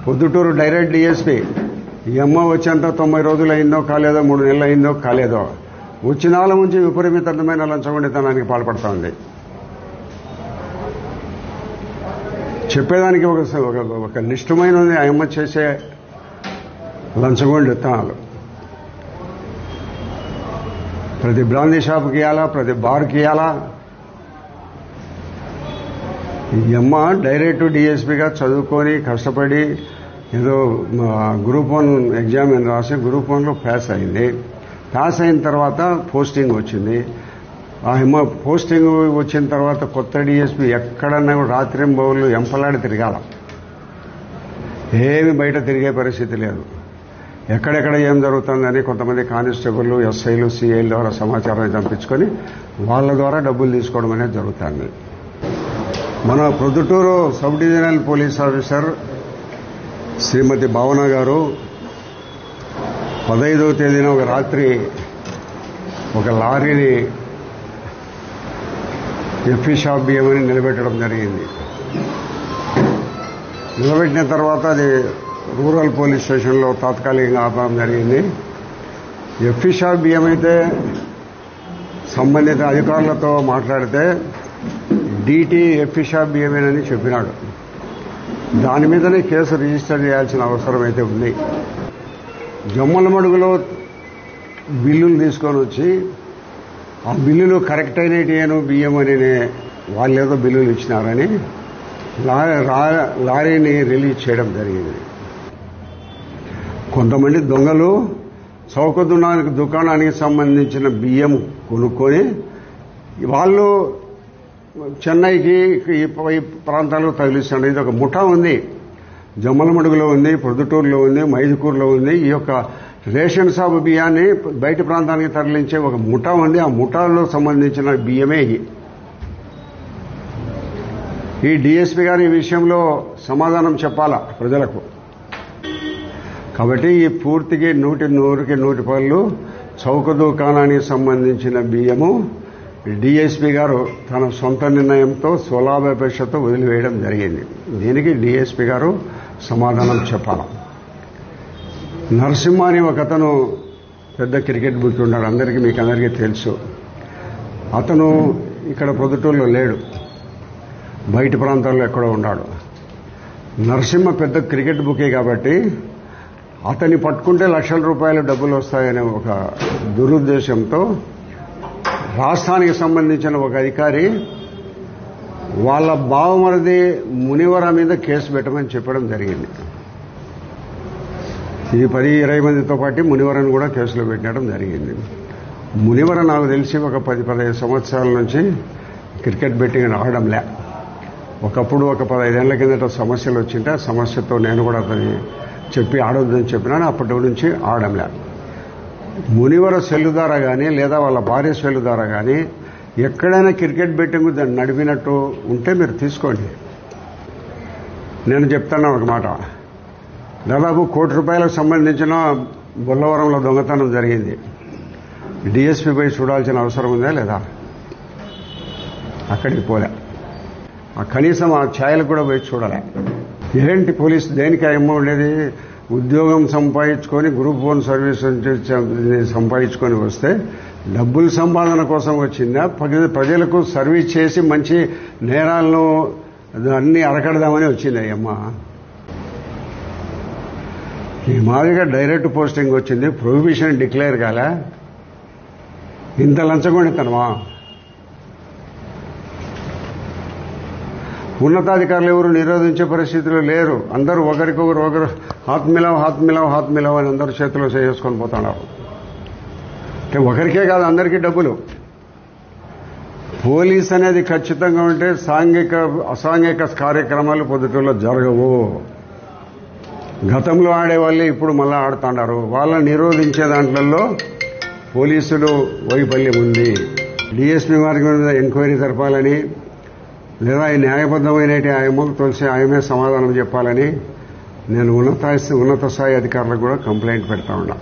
Proddatur direct DSP ఈ అమ్మ వచ్చేంత 90 రోజులు అయిందో కాలేదో 3 నెలలు అయిందో కాలేదో వచ్చినాల నుంచి విపరీతమైన లంచగొండితనానికి పాల్పడతా ఉంది. చెప్పేదానికి ఒక నిష్ఠమైన ఉంది ఆ అమ్మ చేసే లంచగొండితనాలు. ప్రతి బ్రాందీ షాప్కి ఇవ్వాలా, ప్రతి బార్కి ఇవ్వాలా. ఈ అమ్మ డైరెక్ట్ డిఎస్పీగా చదువుకొని కష్టపడి ఏదో గ్రూప్ 1 ఎగ్జామ్ రాసి గ్రూప్ 1లో పాస్ అయింది. పాస్ అయిన తర్వాత పోస్టింగ్ వచ్చింది. ఆ అమ్మ పోస్టింగ్ వచ్చిన తర్వాత కొత్త డిఎస్పీ ఎక్కడన్నా రాత్రింబౌళ్ళు ఎంపలాడి తిరగాల. ఏమి బయట తిరిగే పరిస్థితి లేదు. ఎక్కడెక్కడ ఏం జరుగుతుందని కొంతమంది కానిస్టేబుల్, ఎస్ఐలు, సిఐల ద్వారా సమాచారం పంపించుకొని వాళ్ళ ద్వారా డబ్బులు తీసుకోవడం అనేది జరుగుతుంది. మన Proddatur sub divisional police officer Shrimati Bhavana garu 15వ తేదీన ఒక రాత్రి ఒక లారీని ఎఫ్ఈ షాప్ బియ్యమని నిలబెట్టడం జరిగింది. నిలబెట్టిన తర్వాత అది రూరల్ పోలీస్ స్టేషన్లో తాత్కాలికంగా ఆపడం జరిగింది. ఎఫ్ఈ షాప్ బియ్యం అయితే సంబంధిత అధికారులతో మాట్లాడితే డీటీ ఎఫ్ఈ షాప్ బియ్యమేనని చెప్పినాడు. దాని మీదనే కేసు రిజిస్టర్ చేయాల్సిన అవసరం అయితే ఉంది. జమ్మలమడుగులో బిల్లులు తీసుకొని వచ్చి ఆ బిల్లులు కరెక్ట్ అయినటియేను బియ్యం అని వాళ్ళేదో బిల్లులు ఇచ్చినారని లారీని రిలీజ్ చేయడం జరిగింది. కొంతమంది దొంగలు చౌక దుకాణానికి సంబంధించిన బియ్యం కొనుక్కొని వాళ్ళు చెన్నైకి ఈ ప్రాంతాలకు తగిలిస్తున్నారు. ఇది ఒక ముఠా ఉంది. జమ్మలమడుగులో ఉంది, ప్రొద్దుటూరులో ఉంది, మైదుకూరులో ఉంది. ఈ యొక్క రేషన్ షాపు బియ్యాన్ని బయట ప్రాంతానికి తరలించే ఒక ముఠా ఉంది. ఆ ముఠాలో సంబంధించిన బియ్యమే ఈ డిఎస్పీ గారు ఈ విషయంలో సమాధానం చెప్పాలా ప్రజలకు. కాబట్టి ఈ పూర్తికి 100% చౌక దుకాణానికి సంబంధించిన బియ్యము డిఎస్పీ గారు తన సొంత నిర్ణయంతో స్వలాభాపేక్షతో వదిలివేయడం జరిగింది. దీనికి డిఎస్పీ గారు సమాధానం చెప్పాలి. నరసింహ అని ఒక అతను పెద్ద క్రికెట్ బుక్ ఉన్నాడు, మీకు అందరికీ తెలుసు. అతను ఇక్కడ ప్రొద్దుటూరులో లేడు, బయట ప్రాంతాల్లో ఎక్కడో ఉన్నాడు. నరసింహ పెద్ద క్రికెట్ బుకే కాబట్టి అతన్ని పట్టుకుంటే లక్షల రూపాయలు డబ్బులు వస్తాయనే ఒక దురుద్దేశంతో రాష్ట్రానికి సంబంధించిన ఒక అధికారి వాళ్ళ బావమరిది మునివర మీద కేసు పెట్టమని చెప్పడం జరిగింది. ఇది 10-20 మందితో పాటు మునివరను కూడా కేసులో పెట్టడం జరిగింది. మునివర నాకు తెలిసి ఒక 10-15 సంవత్సరాల నుంచి క్రికెట్ బెట్టింగ్ ఆడడంలే. ఒకప్పుడు ఒక 15 ఏళ్ల కిందట సమస్యలు వచ్చింటే ఆ సమస్యతో నేను కూడా అతన్ని చెప్పి ఆడొద్దని చెప్పినాను. అప్పటి నుంచి ఆడడంలే. మునివర సెల్లు ద్వారా కానీ లేదా వాళ్ళ భార్య సెల్లు ద్వారా కానీ ఎక్కడైనా క్రికెట్ బెట్టింగ్ దాన్ని నడిపినట్టు ఉంటే మీరు తీసుకోండి. నేను చెప్తాను ఒక మాట. దాదాపు ₹1,00,00,000 సంబంధించిన బొల్లవరంలో దొంగతనం జరిగింది. డిఎస్పీ పోయి చూడాల్సిన అవసరం ఉందా లేదా? అక్కడికి పోలే. కనీసం ఆ ఛాయలకు కూడా పోయి చూడాలి. ఏంటి పోలీసు దేనికి ఏమో ఉండేది? ఉద్యోగం సంపాదించుకొని గ్రూప్ 1 సర్వీస్ సంపాదించుకొని వస్తే డబ్బుల సంపాదన కోసం వచ్చిందా, ప్రజలకు సర్వీస్ చేసి మంచి నేరాలను అన్ని అరకడదామని వచ్చింది అయ్యమ్మ. ఈ మాదిరిగా డైరెక్ట్ పోస్టింగ్ వచ్చింది, ప్రొహిబిషన్ డిక్లేర్ కాలే. ఇంత లంచగొండితనమా? ఉన్నతాధికారులు ఎవరు నిరోధించే పరిస్థితిలో లేరు. అందరూ ఒకరు హాత్ మిలావ్ అని అందరూ చేతిలో చేసుకొని పోతున్నారు. అంటే ఒకరికే కాదు, అందరికీ డబ్బులు. పోలీస్ అనేది ఖచ్చితంగా ఉంటే అసాంఘిక కార్యక్రమాలు పొద్దుటూరులో జరగవు. గతంలో ఆడేవాళ్ళే ఇప్పుడు మళ్ళీ ఆడుతున్నారు. వాళ్ళని నిరోధించే దాంట్లో పోలీసులు వైఫల్యం ఉంది. డిఎస్పీ వారి మీద ఎంక్వైరీ జరపాలని, లేదా ఈ న్యాయబద్ధమైన ఆయమ్మకు తెలిసి ఆయమే సమాధానం చెప్పాలని నేను ఉన్నత స్థాయి అధికారులకు కూడా కంప్లైంట్ పెడతా ఉన్నా.